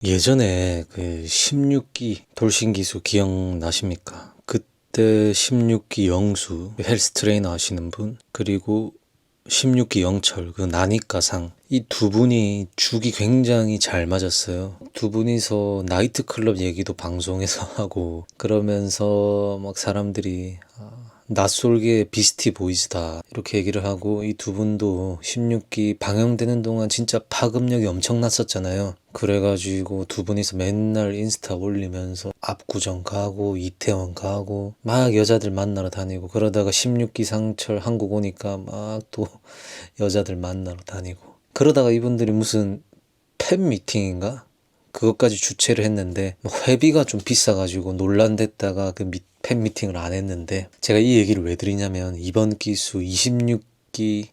예전에 그 16기 돌싱기수 기억나십니까? 그때 16기 영수 헬스 트레이너 하시는 분, 그리고 16기 영철 그 나니까상, 이 두 분이 죽이 굉장히 잘 맞았어요. 두 분이서 나이트클럽 얘기도 방송에서 하고 그러면서 막 사람들이 낯설게 비스티 보이즈다 이렇게 얘기를 하고, 이 두 분도 16기 방영되는 동안 진짜 파급력이 엄청났었잖아요. 그래가지고 두 분이서 맨날 인스타 올리면서 압구정 가고 이태원 가고 막 여자들 만나러 다니고, 그러다가 16기 상철 한국 오니까 막 또 여자들 만나러 다니고, 그러다가 이분들이 무슨 팬 미팅인가? 그것까지 주최를 했는데 뭐 회비가 좀 비싸가지고 논란됐다가 그 팬 미팅을 안 했는데, 제가 이 얘기를 왜 드리냐면, 이번 기수 26기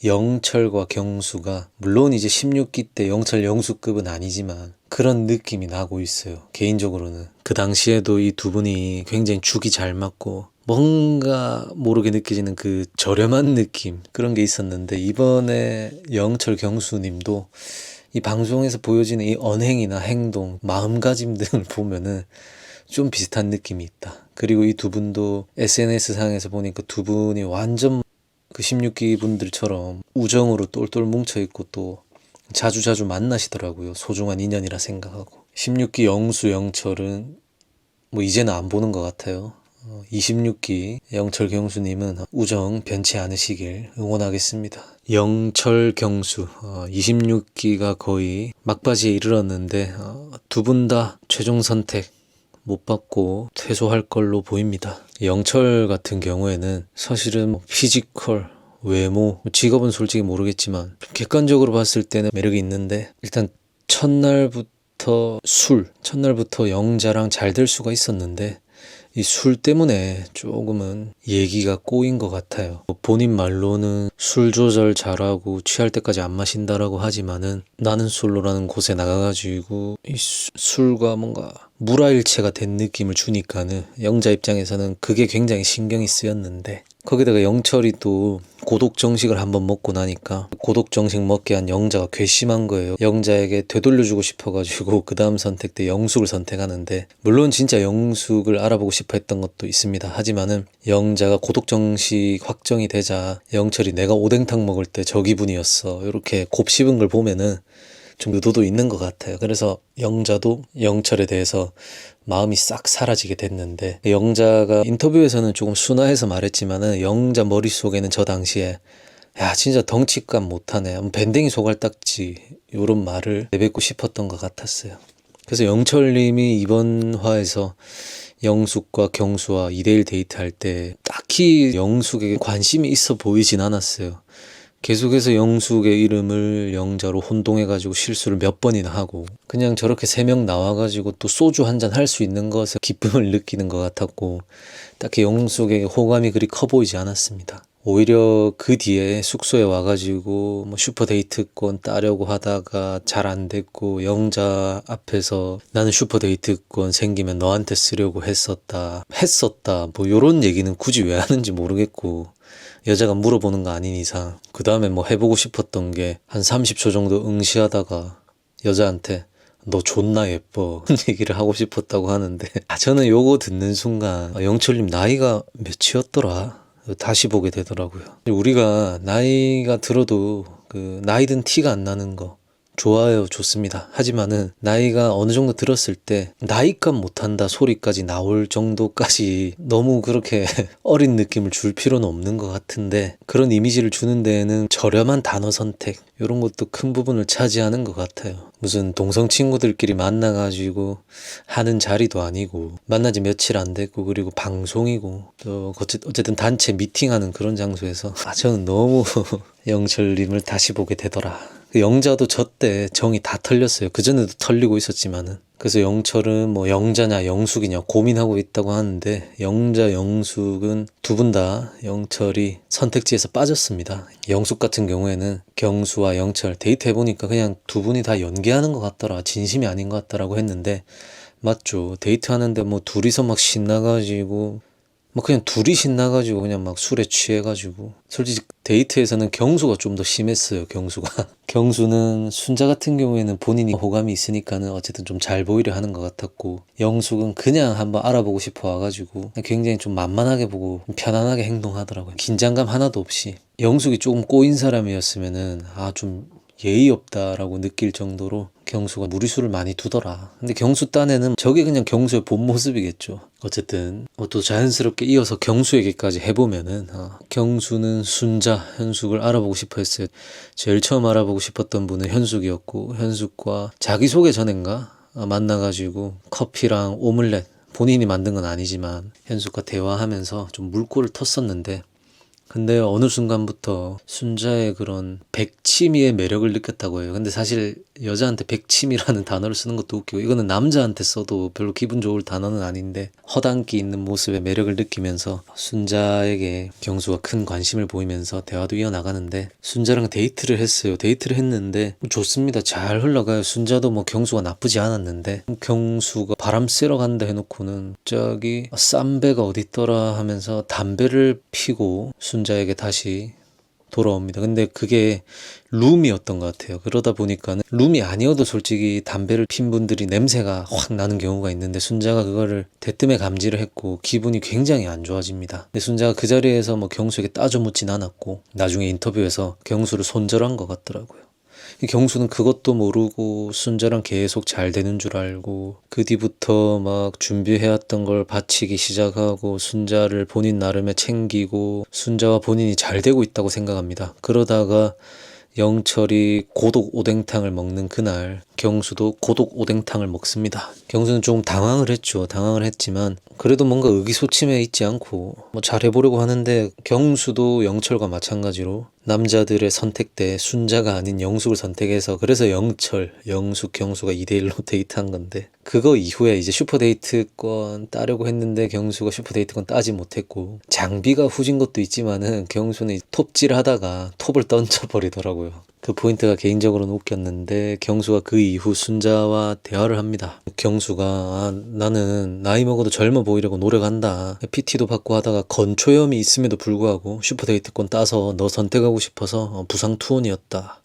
영철과 경수가, 물론 이제 16기 때 영철 영수급은 아니지만 그런 느낌이 나고 있어요. 개인적으로는 그 당시에도 이 두 분이 굉장히 죽이 잘 맞고 뭔가 모르게 느껴지는 그 저렴한 느낌, 그런 게 있었는데, 이번에 영철 경수님도 이 방송에서 보여지는 이 언행이나 행동, 마음가짐 등을 보면은 좀 비슷한 느낌이 있다. 그리고 이 두 분도 SNS 상에서 보니까 두 분이 완전 그 16기 분들처럼 우정으로 똘똘 뭉쳐있고 또 자주자주 만나시더라고요. 소중한 인연이라 생각하고. 16기 영수 영철은 뭐 이제는 안 보는 것 같아요. 26기 영철 경수님은 우정 변치 않으시길 응원하겠습니다. 영철 경수 26기가 거의 막바지에 이르렀는데 두 분 다 최종 선택 못 받고 퇴소할 걸로 보입니다. 영철 같은 경우에는 사실은 피지컬, 외모, 직업은 솔직히 모르겠지만 객관적으로 봤을 때는 매력이 있는데, 일단 첫날부터 영자랑 잘 될 수가 있었는데 이 술 때문에 조금은 얘기가 꼬인 것 같아요. 본인 말로는 술 조절 잘하고 취할 때까지 안 마신다라고 하지만은, 나는 솔로라는 곳에 나가가지고 이 술과 뭔가 물화일체가 된 느낌을 주니까는 영자 입장에서는 그게 굉장히 신경이 쓰였는데, 거기다가 영철이 또 고독정식을 한번 먹고 나니까 고독정식 먹게 한 영자가 괘씸한 거예요. 영자에게 되돌려주고 싶어가지고 그 다음 선택 때 영숙을 선택하는데, 물론 진짜 영숙을 알아보고 싶어 했던 것도 있습니다. 하지만은 영자가 고독정식 확정이 되자 영철이 내가 오뎅탕 먹을 때 저 기분이었어 이렇게 곱씹은 걸 보면은 좀 의도도 있는 것 같아요. 그래서 영자도 영철에 대해서 마음이 싹 사라지게 됐는데, 영자가 인터뷰에서는 조금 순화해서 말했지만은 영자 머릿속에는 저 당시에 야 진짜 덩치감 못하네, 밴댕이 소갈딱지, 요런 말을 내뱉고 싶었던 것 같았어요. 그래서 영철님이 이번 화에서 영숙과 경수와 2대1 데이트할 때 딱히 영숙에게 관심이 있어 보이진 않았어요. 계속해서 영숙의 이름을 영자로 혼동해가지고 실수를 몇 번이나 하고, 그냥 저렇게 3명 나와가지고 또 소주 한잔 할 수 있는 것에 기쁨을 느끼는 것 같았고, 딱히 영숙에게 호감이 그리 커 보이지 않았습니다. 오히려 그 뒤에 숙소에 와가지고 뭐 슈퍼데이트권 따려고 하다가 잘 안 됐고, 영자 앞에서 나는 슈퍼데이트권 생기면 너한테 쓰려고 했었다 뭐 요런 얘기는 굳이 왜 하는지 모르겠고, 여자가 물어보는 거 아닌 이상 그 다음에 뭐 해보고 싶었던 게 한 30초 정도 응시하다가 여자한테 너 존나 예뻐 얘기를 하고 싶었다고 하는데, 저는 요거 듣는 순간 영철님 나이가 몇이었더라 다시 보게 되더라고요. 우리가 나이가 들어도 그 나이 든 티가 안 나는 거 좋아요, 좋습니다. 하지만은 나이가 어느 정도 들었을 때 나이값 못한다 소리까지 나올 정도까지 너무 그렇게 어린 느낌을 줄 필요는 없는 것 같은데, 그런 이미지를 주는 데에는 저렴한 단어 선택 이런 것도 큰 부분을 차지하는 것 같아요. 무슨 동성 친구들끼리 만나가지고 하는 자리도 아니고, 만난 지 며칠 안 됐고, 그리고 방송이고 또 어쨌든 단체 미팅하는 그런 장소에서 저는 너무 영철님을 다시 보게 되더라. 영자도 저 때 정이 다 털렸어요. 그전에도 털리고 있었지만은. 그래서 영철은 뭐 영자냐 영숙이냐 고민하고 있다고 하는데, 영자 영숙은 두 분 다 영철이 선택지에서 빠졌습니다. 영숙 같은 경우에는 경수와 영철 데이트 해보니까 그냥 두 분이 다 연기하는 것 같더라, 진심이 아닌 것 같더라고 했는데, 맞죠. 데이트 하는데 뭐 둘이서 막 신나가지고 뭐 그냥 둘이 신나가지고 그냥 막 술에 취해가지고 솔직히 데이트에서는 경수가 좀 더 심했어요. 경수가 경수는 순자 같은 경우에는 본인이 호감이 있으니까는 어쨌든 좀 잘 보이려 하는 것 같았고, 영숙은 그냥 한번 알아보고 싶어 와가지고 굉장히 좀 만만하게 보고 편안하게 행동하더라고요. 긴장감 하나도 없이. 영숙이 조금 꼬인 사람이었으면은 좀 예의 없다라고 느낄 정도로 경수가 무리수를 많이 두더라. 근데 경수 딴에는 저게 그냥 경수의 본 모습이겠죠. 어쨌든 또 자연스럽게 이어서 경수에게까지 해보면은 경수는 순자, 현숙을 알아보고 싶어 했어요. 제일 처음 알아보고 싶었던 분은 현숙이었고, 현숙과 자기소개 전인가 만나가지고 커피랑 오믈렛, 본인이 만든 건 아니지만 현숙과 대화하면서 좀 물꼬를 텄었는데, 근데 어느 순간부터 순자의 그런 백치미의 매력을 느꼈다고 해요. 근데 사실 여자한테 백치미라는 단어를 쓰는 것도 웃기고, 이거는 남자한테 써도 별로 기분 좋을 단어는 아닌데 허당끼 있는 모습에 매력을 느끼면서 순자에게 경수가 큰 관심을 보이면서 대화도 이어나가는데, 순자랑 데이트를 했어요. 데이트를 했는데 좋습니다. 잘 흘러가요. 순자도 뭐 경수가 나쁘지 않았는데, 경수가 바람 쐬러 간다 해놓고는 저기 쌈배가 어딨더라 하면서 담배를 피고 순자에게 다시 돌아옵니다. 근데 그게 룸이었던 것 같아요. 그러다 보니까는 룸이 아니어도 솔직히 담배를 핀 분들이 냄새가 확 나는 경우가 있는데, 순자가 그거를 대뜸에 감지를 했고 기분이 굉장히 안 좋아집니다. 근데 순자가 그 자리에서 뭐 경수에게 따져 묻진 않았고 나중에 인터뷰에서 경수를 손절한 것 같더라고요. 경수는 그것도 모르고 순자랑 계속 잘 되는 줄 알고 그 뒤부터 막 준비해왔던 걸 바치기 시작하고 순자를 본인 나름에 챙기고 순자와 본인이 잘 되고 있다고 생각합니다. 그러다가 영철이 고독 오뎅탕을 먹는 그날 경수도 고독 오뎅탕을 먹습니다. 경수는 좀 당황을 했죠. 당황을 했지만 그래도 뭔가 의기소침해 있지 않고 뭐 잘해보려고 하는데, 경수도 영철과 마찬가지로 남자들의 선택대 순자가 아닌 영숙을 선택해서, 그래서 영철, 영숙, 경수가 2대1로 데이트한 건데, 그거 이후에 이제 슈퍼데이트권 따려고 했는데 경수가 슈퍼데이트권 따지 못했고, 장비가 후진 것도 있지만은 경수는 톱질 하다가 톱을 던져버리더라고요. 그 포인트가 개인적으로는 웃겼는데, 경수가 그 이후 순자와 대화를 합니다. 경수가 나는 나이 먹어도 젊어 보이려고 노력한다. PT도 받고 하다가 건초염이 있음에도 불구하고 슈퍼데이트권 따서 너 선택하고 싶어서 부상 투혼이었다.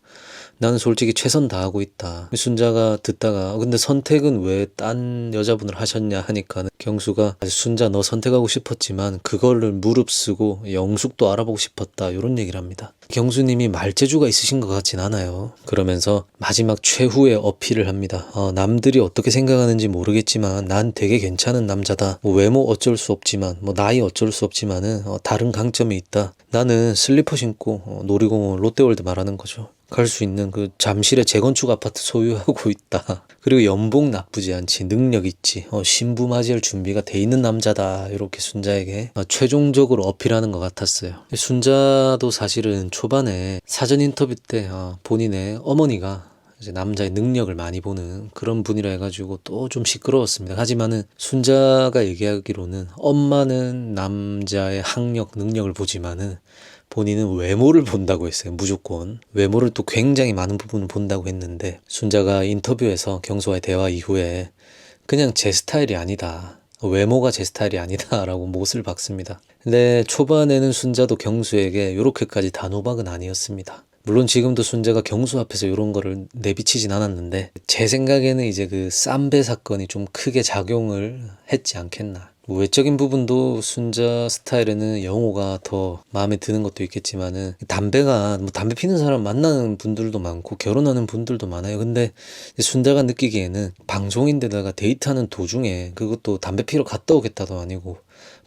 나는 솔직히 최선 다하고 있다. 순자가 듣다가 근데 선택은 왜 딴 여자분을 하셨냐 하니까 경수가 순자 너 선택하고 싶었지만 그거를 무릅쓰고 영숙도 알아보고 싶었다, 이런 얘기를 합니다. 경수님이 말재주가 있으신 것 같진 않아요. 그러면서 마지막 최후의 어필을 합니다. 남들이 어떻게 생각하는지 모르겠지만 난 되게 괜찮은 남자다. 뭐 외모 어쩔 수 없지만 뭐 나이 어쩔 수 없지만은 다른 강점이 있다. 나는 슬리퍼 신고 놀이공원 롯데월드 말하는 거죠. 갈 수 있는 그 잠실의 재건축 아파트 소유하고 있다. 그리고 연봉 나쁘지 않지, 능력 있지, 신부 맞이할 준비가 돼 있는 남자다. 이렇게 순자에게 최종적으로 어필하는 것 같았어요. 순자도 사실은 초반에 사전 인터뷰 때 본인의 어머니가 이제 남자의 능력을 많이 보는 그런 분이라 해가지고 또 좀 시끄러웠습니다. 하지만은 순자가 얘기하기로는 엄마는 남자의 학력, 능력을 보지만은 본인은 외모를 본다고 했어요. 무조건 외모를 또 굉장히 많은 부분을 본다고 했는데, 순자가 인터뷰에서 경수와의 대화 이후에 그냥 제 스타일이 아니다, 외모가 제 스타일이 아니다 라고 못을 박습니다. 근데 초반에는 순자도 경수에게 이렇게까지 단호박은 아니었습니다. 물론 지금도 순자가 경수 앞에서 이런 거를 내비치진 않았는데, 제 생각에는 이제 그 쌈배 사건이 좀 크게 작용을 했지 않겠나. 외적인 부분도 순자 스타일에는 영호가 더 마음에 드는 것도 있겠지만은, 담배가 뭐 담배 피는 사람 만나는 분들도 많고 결혼하는 분들도 많아요. 근데 순자가 느끼기에는 방송인데다가 데이트하는 도중에, 그것도 담배 피러 갔다 오겠다도 아니고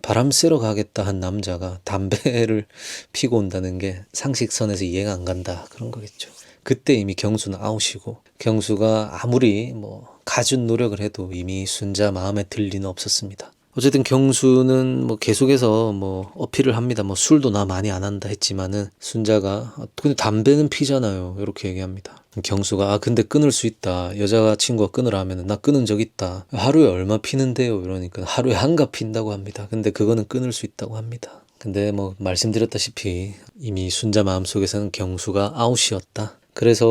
바람 쐬러 가겠다 한 남자가 담배를 피고 온다는 게 상식선에서 이해가 안 간다, 그런 거겠죠. 그때 이미 경수는 아웃이고, 경수가 아무리 뭐 갖은 노력을 해도 이미 순자 마음에 들 리는 없었습니다. 어쨌든 경수는 뭐 계속해서 뭐 어필을 합니다. 뭐 술도 나 많이 안 한다 했지만은 순자가 근데 담배는 피잖아요, 이렇게 얘기합니다. 경수가 근데 끊을 수 있다. 여자 친구가 끊으라 하면은 나 끊은 적 있다. 하루에 얼마 피는데요? 이러니까 하루에 한갑 핀다고 합니다. 근데 그거는 끊을 수 있다고 합니다. 근데 뭐 말씀드렸다시피 이미 순자 마음속에서는 경수가 아웃이었다. 그래서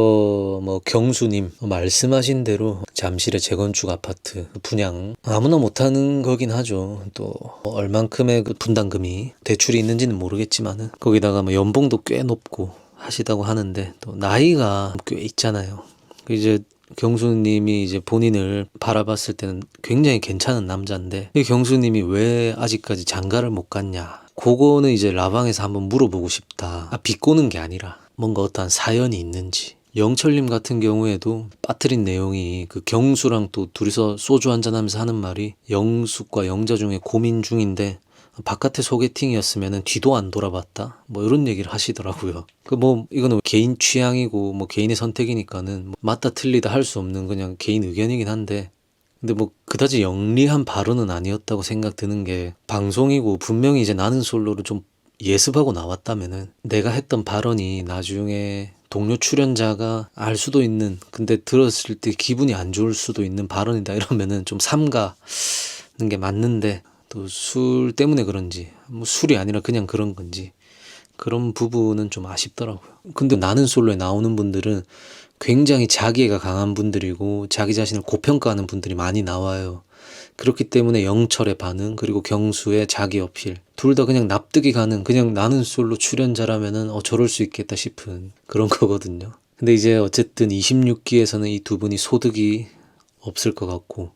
뭐 경수님 말씀하신 대로 잠실의 재건축 아파트 분양 아무나 못하는 거긴 하죠. 또 얼만큼의 그 분담금이 대출이 있는지는 모르겠지만은 거기다가 뭐 연봉도 꽤 높고 하시다고 하는데 또 나이가 꽤 있잖아요. 이제 경수님이 이제 본인을 바라봤을 때는 굉장히 괜찮은 남자인데 이 경수님이 왜 아직까지 장가를 못 갔냐, 그거는 이제 라방에서 한번 물어보고 싶다. 비꼬는 게 아니라 뭔가 어떠한 사연이 있는지. 영철님 같은 경우에도 빠뜨린 내용이 그 경수랑 또 둘이서 소주 한잔하면서 하는 말이 영숙과 영자 중에 고민 중인데 바깥에 소개팅이었으면 뒤도 안 돌아봤다, 뭐 이런 얘기를 하시더라고요. 그 뭐 이거는 개인 취향이고 뭐 개인의 선택이니까는 뭐 맞다 틀리다 할 수 없는 그냥 개인 의견이긴 한데, 근데 뭐 그다지 영리한 발언은 아니었다고 생각 드는 게, 방송이고 분명히 이제 나는 솔로를 좀 예습하고 나왔다면은 내가 했던 발언이 나중에 동료 출연자가 알 수도 있는, 근데 들었을 때 기분이 안 좋을 수도 있는 발언이다 이러면은 좀 삼가는 게 맞는데, 또 술 때문에 그런지 뭐 술이 아니라 그냥 그런 건지 그런 부분은 좀 아쉽더라고요. 근데 나는 솔로에 나오는 분들은 굉장히 자기애가 강한 분들이고 자기 자신을 고평가하는 분들이 많이 나와요. 그렇기 때문에 영철의 반응 그리고 경수의 자기 어필 둘 다 그냥 납득이 가는, 그냥 나는 솔로 출연자라면은 저럴 수 있겠다 싶은 그런 거거든요. 근데 이제 어쨌든 26기에서는 이 두 분이 소득이 없을 것 같고,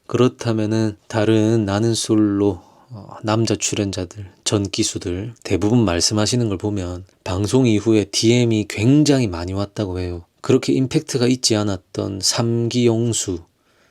그렇다면은 다른 나는 솔로 남자 출연자들, 전기수들 대부분 말씀하시는 걸 보면 방송 이후에 DM이 굉장히 많이 왔다고 해요. 그렇게 임팩트가 있지 않았던 3기 영수,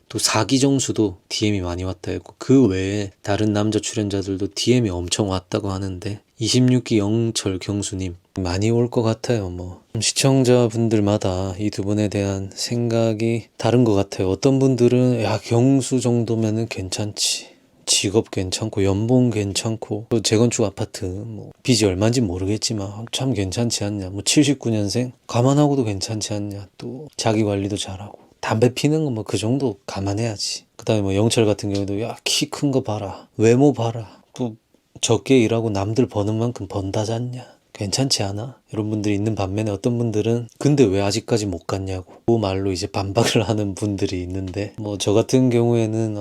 또 4기 정수도 DM이 많이 왔다 했고, 그 외에 다른 남자 출연자들도 DM이 엄청 왔다고 하는데 26기 영철 경수님 많이 올 것 같아요. 뭐 시청자분들마다 이 두 분에 대한 생각이 다른 것 같아요. 어떤 분들은 야 경수 정도면은 괜찮지, 직업 괜찮고 연봉 괜찮고 또 재건축 아파트 뭐 빚이 얼마인지 모르겠지만 참 괜찮지 않냐, 뭐 79년생 감안하고도 괜찮지 않냐, 또 자기 관리도 잘하고 담배 피는 거 뭐 그 정도 감안해야지. 그 다음에 뭐 영철 같은 경우도 야 키 큰 거 봐라, 외모 봐라, 뭐 적게 일하고 남들 버는 만큼 번다잖냐, 괜찮지 않아? 이런 분들이 있는 반면에 어떤 분들은 근데 왜 아직까지 못 갔냐고 그 말로 이제 반박을 하는 분들이 있는데, 뭐 저 같은 경우에는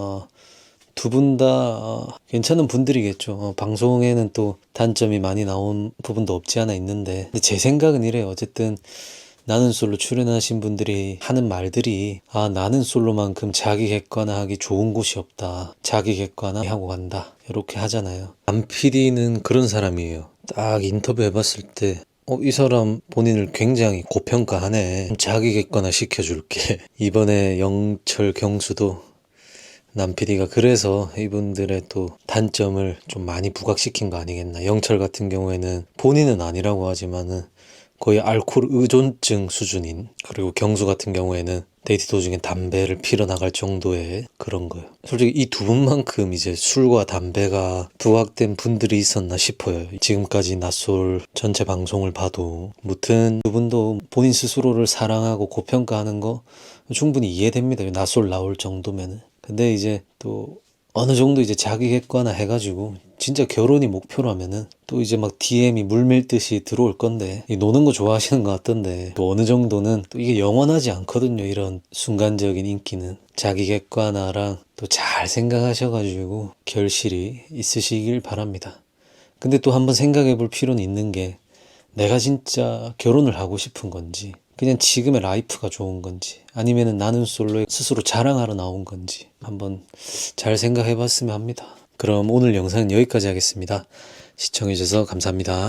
두 분 다 괜찮은 분들이겠죠. 방송에는 또 단점이 많이 나온 부분도 없지 않아 있는데, 근데 제 생각은 이래요. 어쨌든 나는 솔로 출연하신 분들이 하는 말들이 나는 솔로만큼 자기 객관화하기 좋은 곳이 없다, 자기 객관화하고 간다, 이렇게 하잖아요. 안 PD는 그런 사람이에요. 딱 인터뷰 해봤을 때 이 사람 본인을 굉장히 고평가하네, 자기 객관화 시켜줄게. 이번에 영철 경수도 남 PD가 그래서 이분들의 또 단점을 좀 많이 부각시킨 거 아니겠나. 영철 같은 경우에는 본인은 아니라고 하지만은 거의 알코올 의존증 수준인, 그리고 경수 같은 경우에는 데이트 도중에 담배를 피러 나갈 정도의 그런 거예요. 솔직히 이 두 분만큼 이제 술과 담배가 부각된 분들이 있었나 싶어요. 지금까지 낯솔 전체 방송을 봐도. 무튼 두 분도 본인 스스로를 사랑하고 고평가하는 거 충분히 이해됩니다. 낯솔 나올 정도면은. 근데 이제 또 어느 정도 이제 자기 객관화 해가지고 진짜 결혼이 목표라면은 또 이제 막 DM이 물밀듯이 들어올 건데, 이 노는 거 좋아하시는 것 같던데 또 어느 정도는 또 이게 영원하지 않거든요. 이런 순간적인 인기는 자기 객관화랑 또 잘 생각하셔가지고 결실이 있으시길 바랍니다. 근데 또 한번 생각해 볼 필요는 있는 게, 내가 진짜 결혼을 하고 싶은 건지, 그냥 지금의 라이프가 좋은 건지, 아니면은 나는 솔로에 스스로 자랑하러 나온 건지 한번 잘 생각해 봤으면 합니다. 그럼 오늘 영상은 여기까지 하겠습니다. 시청해 주셔서 감사합니다.